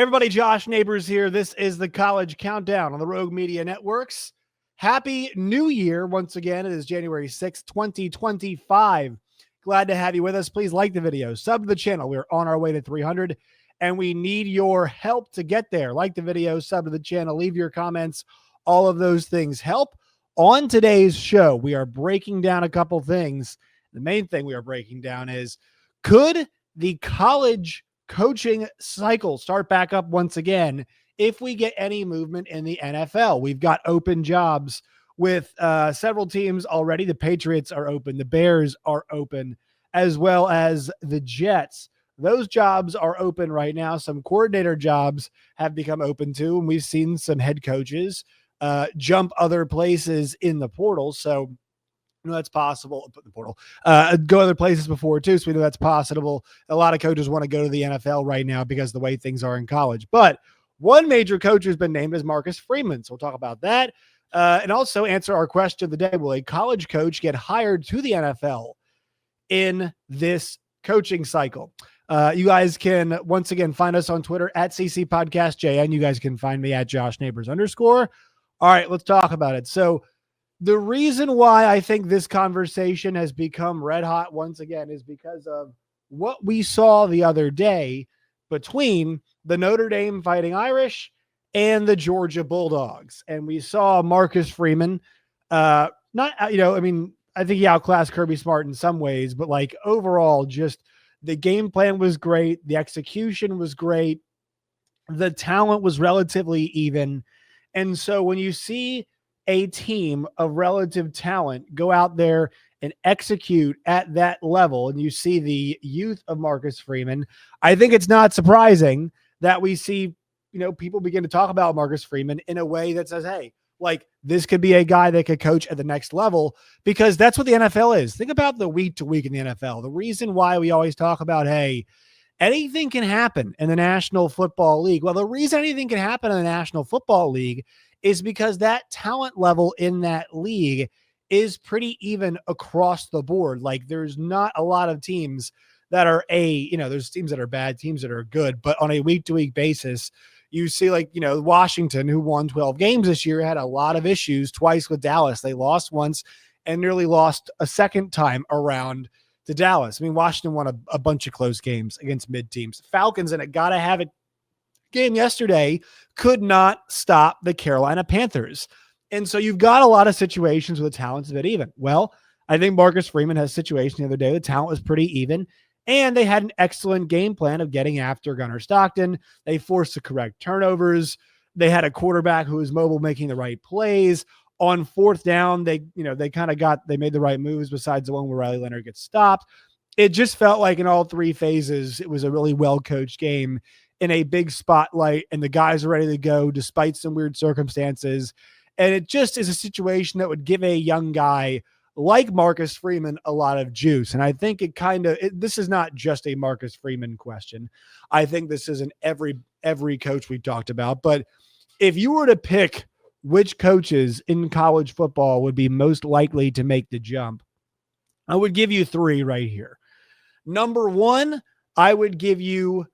Everybody, Josh Neighbors here. This is the College Countdown on the Rogue Media Networks. Happy New Year once again. It is January 6th, 2025. Glad to have you with us. Please like the video, sub to the channel. We're on our way to 300, and we need your help to get there. Like the video, sub to the channel, leave your comments. All of those things help. On today's show, we are breaking down a couple things. The main thing we are breaking down is, could the college coaching cycle start back up once again if we get any movement in the NFL? We've got open jobs with several teams already. The Patriots are open. The Bears are open, as well as the Jets. Those jobs are open right now. Some coordinator jobs have become open too, and we've seen some head coaches jump other places in the portal. So that's possible. Put the portal, go other places before too. So we know that's possible. A lot of coaches want to go to the NFL right now because of the way things are in college. But one major coach has been named as Marcus Freeman. So we'll talk about that and also answer our question of the day. Will a college coach get hired to the NFL in this coaching cycle? You guys can once again find us on Twitter at CC Podcast JN. You guys can find me at Josh Neighbors _. All right, let's talk about it. So the reason why I think this conversation has become red hot once again is because of what we saw the other day between the Notre Dame Fighting Irish and the Georgia Bulldogs. And we saw Marcus Freeman, I think he outclassed Kirby Smart in some ways, but like overall, just the game plan was great. The execution was great. The talent was relatively even. And so when you see a team of relative talent go out there and execute at that level, and you see the youth of Marcus Freeman, I think it's not surprising that we see, people begin to talk about Marcus Freeman in a way that says, hey, like this could be a guy that could coach at the next level, because that's what the NFL is. Think about the week to week in the NFL. The reason why we always talk about, hey, anything can happen in the National Football League. Well, the reason anything can happen in the National Football League is because that talent level in that league is pretty even across the board. Like there's not a lot of teams that are there's teams that are bad, teams that are good, but on a week-to-week basis, you see Washington, who won 12 games this year, had a lot of issues twice with Dallas. They lost once and nearly lost a second time around to Dallas. I mean, Washington won a bunch of close games against mid teams. Falcons, and it gotta have it, game yesterday could not stop the Carolina Panthers. And so you've got a lot of situations where the talent's a bit even. Well, I think Marcus Freeman has a situation the other day. The talent was pretty even, and they had an excellent game plan of getting after Gunnar Stockton. They forced the correct turnovers. They had a quarterback who was mobile, making the right plays. On fourth down, they made the right moves besides the one where Riley Leonard gets stopped. It just felt like in all three phases, it was a really well-coached game in a big spotlight, and the guys are ready to go despite some weird circumstances. And it just is a situation that would give a young guy like Marcus Freeman a lot of juice. And I think this is not just a Marcus Freeman question. I think this is in every coach we've talked about. But if you were to pick which coaches in college football would be most likely to make the jump, I would give you three right here. Number one, I would give you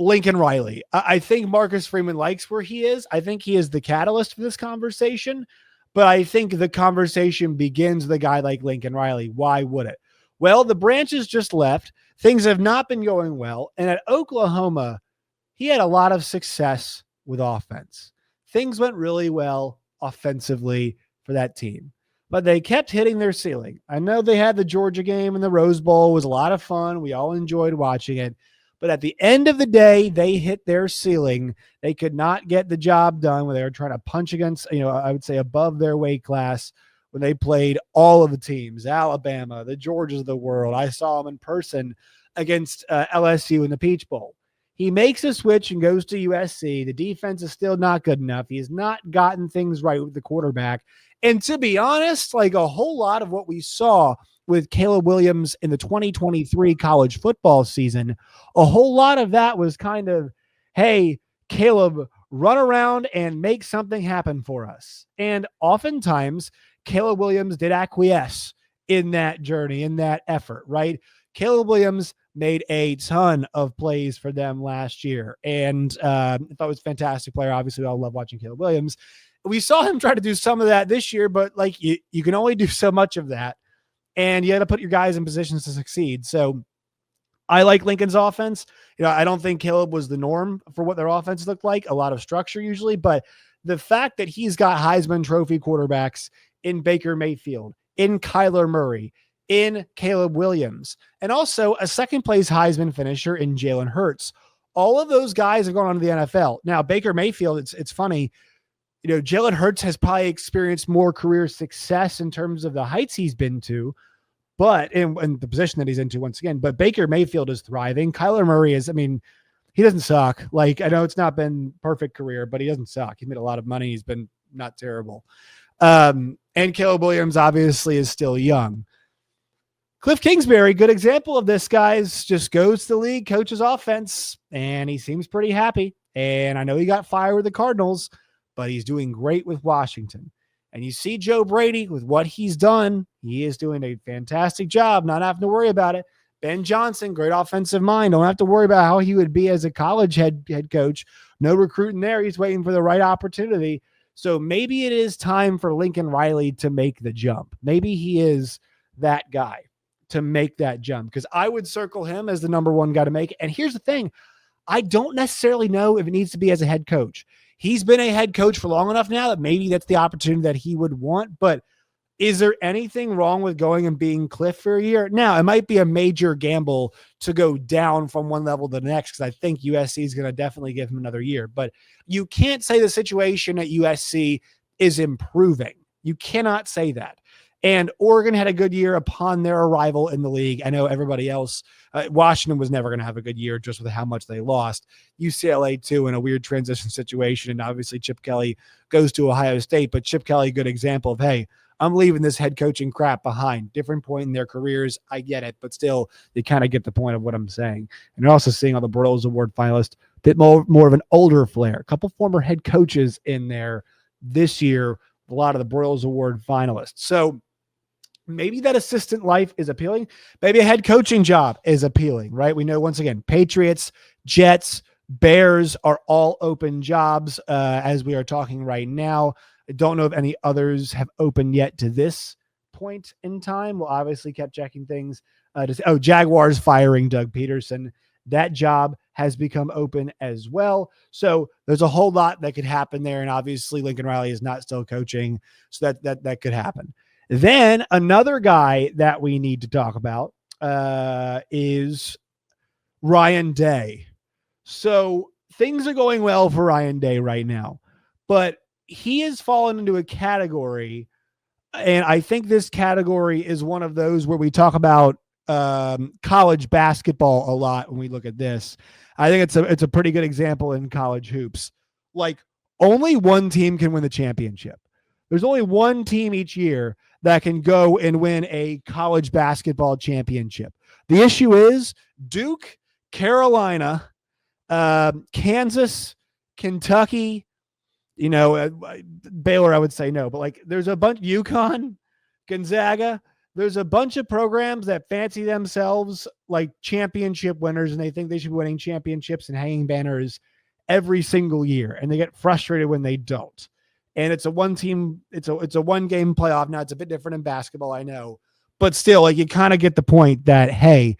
Lincoln Riley. I think Marcus Freeman likes where he is. I think he is the catalyst for this conversation, but I think the conversation begins with a guy like Lincoln Riley. Why would it? Well, the branches just left. Things have not been going well. And at Oklahoma, he had a lot of success with offense. Things went really well offensively for that team, but they kept hitting their ceiling. I know they had the Georgia game and the Rose Bowl. It was a lot of fun. We all enjoyed watching it. But at the end of the day, they hit their ceiling. They could not get the job done when they were trying to punch against, I would say above their weight class when they played all of the teams, Alabama, the Georgias of the world. I saw them in person against LSU in the Peach Bowl. He makes a switch and goes to USC. The defense is still not good enough. He has not gotten things right with the quarterback. And to be honest, like a whole lot of what we saw with Caleb Williams in the 2023 college football season, a whole lot of that was kind of, hey, Caleb, run around and make something happen for us. And oftentimes, Caleb Williams did acquiesce in that journey, in that effort, right? Caleb Williams made a ton of plays for them last year. And I thought it was a fantastic player. Obviously, we all love watching Caleb Williams. We saw him try to do some of that this year, but like you can only do so much of that. And you got to put your guys in positions to succeed. So I like Lincoln's offense. I don't think Caleb was the norm for what their offense looked like. A lot of structure usually, but the fact that he's got Heisman Trophy quarterbacks in Baker Mayfield, in Kyler Murray, in Caleb Williams, and also a second place Heisman finisher in Jalen Hurts. All of those guys have gone on to the NFL. Now, Baker Mayfield, it's funny. Jalen Hurts has probably experienced more career success in terms of the heights he's been to, but in the position that he's into once again, but Baker Mayfield is thriving. Kyler Murray is, he doesn't suck. Like, I know it's not been perfect career, but he doesn't suck. He's made a lot of money. He's been not terrible. And Caleb Williams obviously is still young. Cliff Kingsbury, good example of this, guys, just goes to the league, coaches offense, and he seems pretty happy. And I know he got fired with the Cardinals, but he's doing great with Washington. And you see Joe Brady with what he's done. He is doing a fantastic job, not having to worry about it. Ben Johnson, great offensive mind. Don't have to worry about how he would be as a college head coach. No recruiting there. He's waiting for the right opportunity. So maybe it is time for Lincoln Riley to make the jump. Maybe he is that guy to make that jump, because I would circle him as the number one guy to make it. And here's the thing. I don't necessarily know if it needs to be as a head coach. He's been a head coach for long enough now that maybe that's the opportunity that he would want. But is there anything wrong with going and being Cliff for a year? Now, it might be a major gamble to go down from one level to the next, because I think USC is going to definitely give him another year. But you can't say the situation at USC is improving. You cannot say that. And Oregon had a good year upon their arrival in the league. I know everybody else, Washington was never going to have a good year just with how much they lost. UCLA, too, in a weird transition situation. And obviously Chip Kelly goes to Ohio State. But Chip Kelly, good example of, hey, I'm leaving this head coaching crap behind. Different point in their careers. I get it. But still, you kind of get the point of what I'm saying. And you're also seeing all the Broyles Award finalists, a bit more of an older flair. A couple former head coaches in there this year, a lot of the Broyles Award finalists. So maybe that assistant life is appealing. Maybe a head coaching job is appealing, right? We know, once again, Patriots, Jets, Bears are all open jobs as we are talking right now. I don't know if any others have opened yet to this point in time. We'll obviously keep checking things. Jaguars firing Doug Peterson. That job has become open as well. So there's a whole lot that could happen there. And obviously Lincoln Riley is not still coaching. So that could happen. Then another guy that we need to talk about is Ryan Day. So things are going well for Ryan Day right now, but he has fallen into a category, and I think this category is one of those where we talk about college basketball a lot when we look at this. I think it's a pretty good example in college hoops. Like, only one team can win the championship. There's only one team each year that can go and win a college basketball championship. The issue is Duke, Carolina, Kansas, Kentucky, Baylor, I would say no, but like there's a bunch, UConn, Gonzaga, there's a bunch of programs that fancy themselves like championship winners, and they think they should be winning championships and hanging banners every single year. And they get frustrated when they don't. And it's a one team, it's a one game playoff. Now it's a bit different in basketball, I know, but still, like, you kind of get the point that, hey,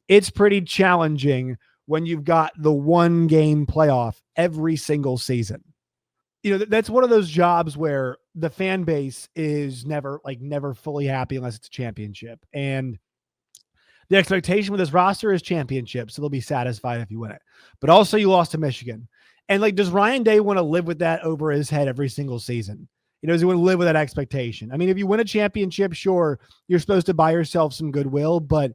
it's pretty challenging when you've got the one game playoff every single season. That's one of those jobs where the fan base is never fully happy unless it's a championship. And the expectation with this roster is championship. So they'll be satisfied if you win it, but also you lost to Michigan. And like, does Ryan Day want to live with that over his head every single season? Does he want to live with that expectation? I mean, if you win a championship, sure, you're supposed to buy yourself some goodwill, but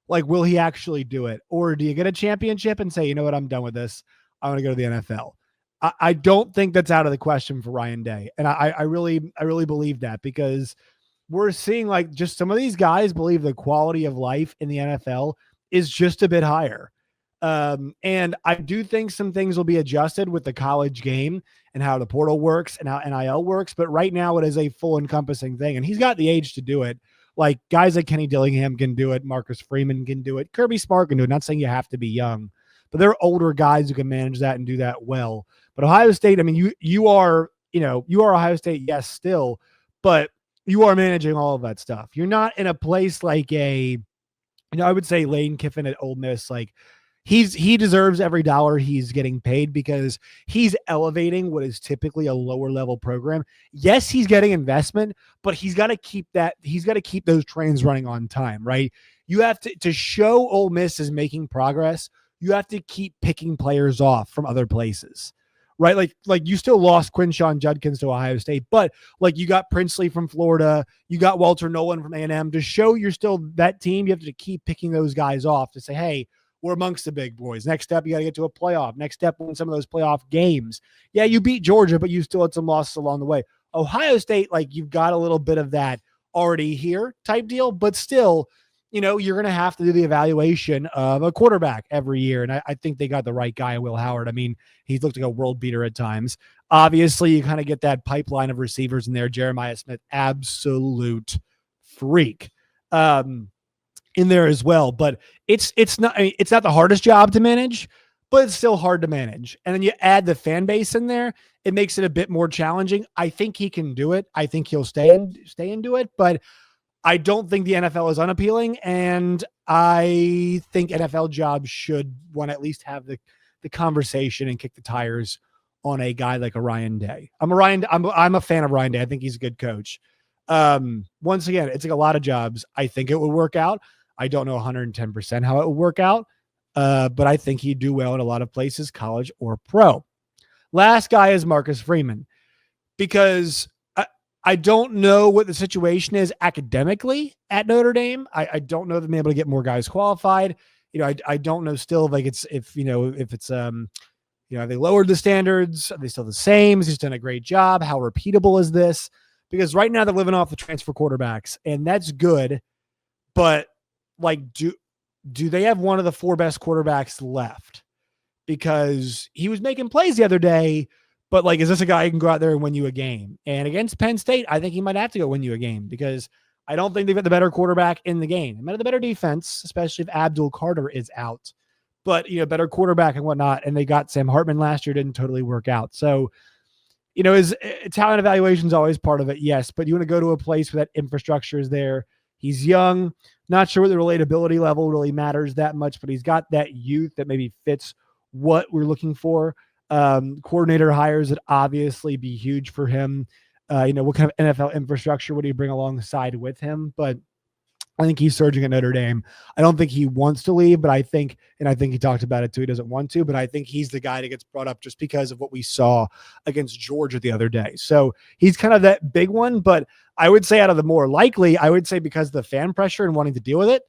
like, will he actually do it? Or do you get a championship and say, you know what, I'm done with this. I want to go to the NFL. I don't think that's out of the question for Ryan Day. And I really believe that, because we're seeing like just some of these guys believe the quality of life in the NFL is just a bit higher. And I do think some things will be adjusted with the college game and how the portal works and how NIL works. But right now it is a full encompassing thing, and he's got the age to do it. Like guys like Kenny Dillingham can do it. Marcus Freeman can do it. Kirby Smart can do it. Not saying you have to be young, but there are older guys who can manage that and do that well. But Ohio State, I mean, you are Ohio State, yes, still, but you are managing all of that stuff. You're not in a place like I would say Lane Kiffin at Ole Miss, like he deserves every dollar he's getting paid because he's elevating what is typically a lower level program. Yes, he's getting investment, but he's got to keep those trains running on time, right? You have to show Ole Miss is making progress. You have to keep picking players off from other places. Right. Like you still lost Quinshon Judkins to Ohio State, but like you got Princely from Florida, you got Walter Nolan from A&M. To show you're still that team, you have to keep picking those guys off to say, hey, we're amongst the big boys. Next step, you got to get to a playoff. Next step, win some of those playoff games. Yeah, you beat Georgia, but you still had some losses along the way. Ohio State, like you've got a little bit of that already here type deal, but still, you're going to have to do the evaluation of a quarterback every year. And I think they got the right guy, Will Howard. I mean, he's looked like a world beater at times. Obviously, you kind of get that pipeline of receivers in there. Jeremiah Smith, absolute freak in there as well. But it's not the hardest job to manage, but it's still hard to manage. And then you add the fan base in there, it makes it a bit more challenging. I think he can do it. I think he'll stay and do it, but I don't think the NFL is unappealing, and I think NFL jobs should want to at least have the conversation and kick the tires on a guy like a Ryan Day. I'm a fan of Ryan Day. I think he's a good coach. Once again, it's like a lot of jobs. I think it would work out. I don't know 110% how it would work out, but I think he'd do well in a lot of places, college or pro. Last guy is Marcus Freeman, because I don't know what the situation is academically at Notre Dame. I don't know if they're able to get more guys qualified. I don't know still like if they lowered the standards. Are they still the same? Has he done a great job? How repeatable is this? Because right now they're living off the transfer quarterbacks, and that's good. But like, do they have one of the 4 best quarterbacks left? Because he was making plays the other day. But like, is this a guy who can go out there and win you a game? And against Penn State, I think he might have to go win you a game because I don't think they've got the better quarterback in the game. They might have the better defense, especially if Abdul Carter is out. But, better quarterback and whatnot. And they got Sam Hartman last year, didn't totally work out. So, his talent evaluation is always part of it, yes. But you want to go to a place where that infrastructure is there. He's young. Not sure what the relatability level really matters that much, but he's got that youth that maybe fits what we're looking for. Coordinator hires would obviously be huge for him. What kind of NFL infrastructure would he bring alongside with him? But I think he's surging at Notre Dame. I don't think he wants to leave, but I think he talked about it too. He doesn't want to, but I think he's the guy that gets brought up just because of what we saw against Georgia the other day. So he's kind of that big one, but I would say out of the more likely, I would say because of the fan pressure and wanting to deal with it,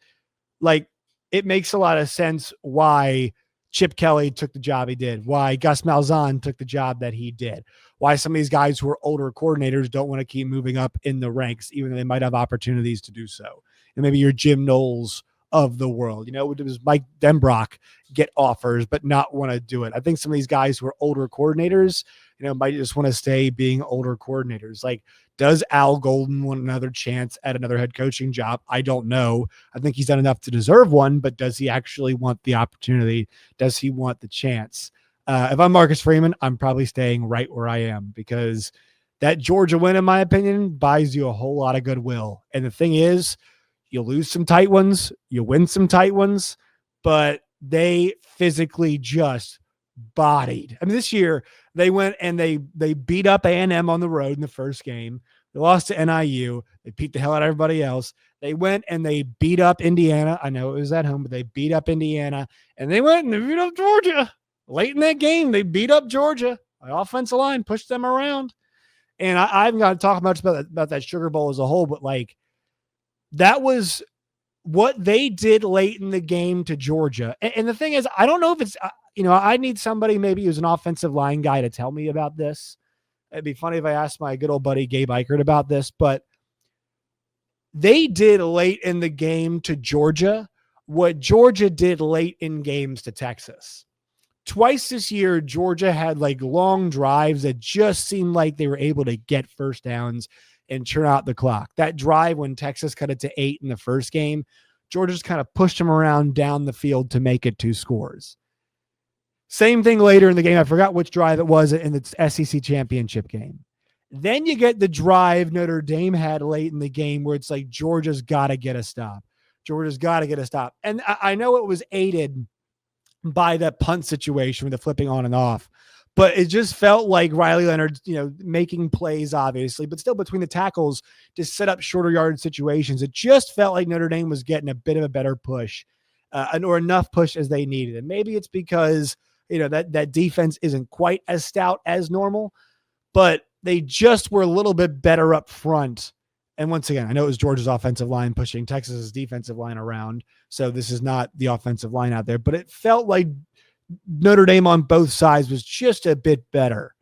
like it makes a lot of sense why Chip Kelly took the job he did, why Gus Malzahn took the job that he did, why some of these guys who are older coordinators don't want to keep moving up in the ranks, even though they might have opportunities to do so. And maybe you're Jim Knowles of the world. Does Mike Denbrock get offers but not want to do it? I think some of these guys who are older coordinators, might just want to stay being older coordinators. Like, does Al Golden want another chance at another head coaching job? I don't know. I think he's done enough to deserve one, but does he actually want the opportunity? Does he want the chance? If I'm Marcus Freeman, I'm probably staying right where I am because that Georgia win, in my opinion, buys you a whole lot of goodwill. And the thing is, you lose some tight ones, you win some tight ones, but they physically just bodied. I mean, this year they went and they beat up A&M on the road in the first game. They lost to NIU. They beat the hell out of everybody else. They went and they beat up Indiana. I know it was at home, but they beat up Indiana. And they went and they beat up Georgia. Late in that game, they beat up Georgia. The offensive line pushed them around. And I haven't got to talk much about that Sugar Bowl as a whole, but like that was what they did late in the game to Georgia. And the thing is, I don't know if it's, I need somebody maybe who's an offensive line guy to tell me about this. It'd be funny if I asked my good old buddy Gabe Eichert about this, but they did late in the game to Georgia what Georgia did late in games to Texas. Twice this year, Georgia had like long drives that just seemed like they were able to get first downs, and churn out the clock. That drive when Texas cut it to 8 in the first game, Georgia just kind of pushed them around down the field to make it 2 scores. Same thing later in the game. I forgot which drive it was in the SEC championship game. Then you get the drive Notre Dame had late in the game where it's like Georgia's got to get a stop. Georgia's got to get a stop. And I know it was aided by that punt situation with the flipping on and off, but it just felt like Riley Leonard, making plays, obviously, but still between the tackles to set up shorter yard situations. It just felt like Notre Dame was getting a bit of a better push or enough push as they needed. And maybe it's because, that defense isn't quite as stout as normal, but they just were a little bit better up front. And once again, I know it was Georgia's offensive line pushing Texas's defensive line around, so this is not the offensive line out there, but it felt like Notre Dame on both sides was just a bit better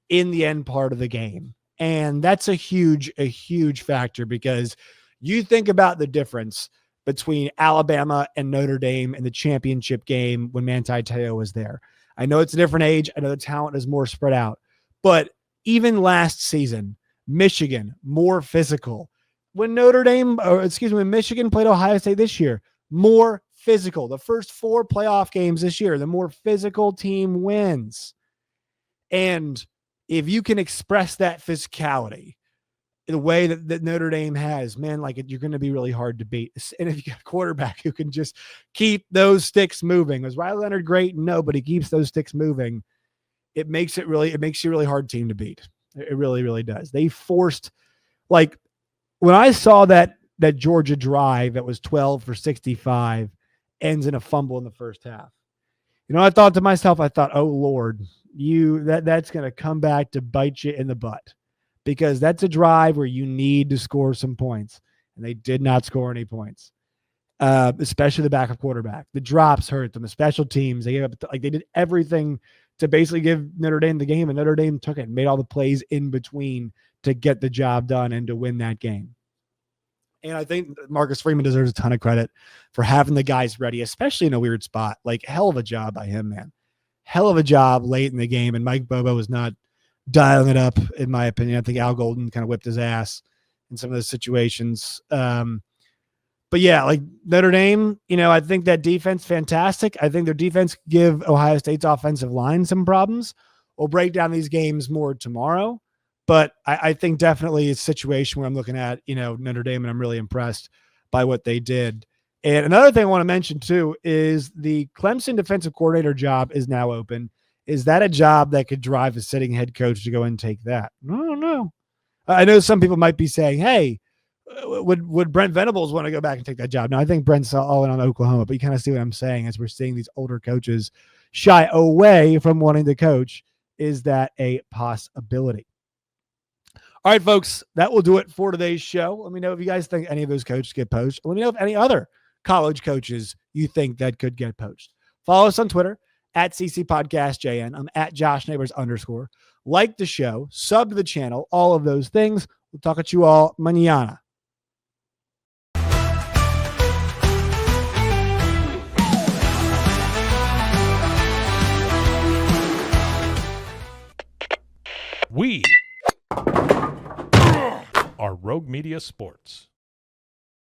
in the end part of the game. And that's a huge factor, because you think about the difference between Alabama and Notre Dame in the championship game when Manti Te'o was there. I know it's a different age. I know the talent is more spread out, but even last season, Michigan, more physical. When Michigan played Ohio State this year, more physical. The first 4 playoff games this year, the more physical team wins. And if you can express that physicality in the way that Notre Dame has, man, you're going to be really hard to beat. And if you got a quarterback who can just keep those sticks moving, was Riley Leonard great? No, but he keeps those sticks moving. It makes you a really hard team to beat. It really, really does. They forced, when I saw that Georgia drive that was 12 for 65 ends in a fumble in the first half. I thought to myself, oh Lord, that's going to come back to bite you in the butt, because that's a drive where you need to score some points, and they did not score any points, especially the backup quarterback. The drops hurt them. The special teams, they gave up, they did everything to basically give Notre Dame the game, and Notre Dame took it and made all the plays in between to get the job done and to win that game. And I think Marcus Freeman deserves a ton of credit for having the guys ready, especially in a weird spot. Hell of a job by him, man. Hell of a job late in the game, and Mike Bobo was not dialing it up, in my opinion. I think Al Golden kind of whipped his ass in some of those situations. But yeah, Notre Dame, I think that defense, fantastic. I think their defense give Ohio State's offensive line some problems. We'll break down these games more tomorrow, but I think definitely it's a situation where I'm looking at, Notre Dame, and I'm really impressed by what they did. And another thing I want to mention too is the Clemson defensive coordinator job is now open. Is that a job that could drive a sitting head coach to go and take that? I don't know. I know some people might be saying, hey, would Brent Venables want to go back and take that job? No, I think Brent's all in on Oklahoma, but you kind of see what I'm saying as we're seeing these older coaches shy away from wanting to coach. Is that a possibility? All right, folks, that will do it for today's show. Let me know if you guys think any of those coaches get poached. Let me know if any other college coaches you think that could get poached. Follow us on Twitter at CCPodcastJN. I'm at JoshNeighbors_. Like the show, sub to the channel, all of those things. We'll talk at you all mañana. We are Rogue Media Sports.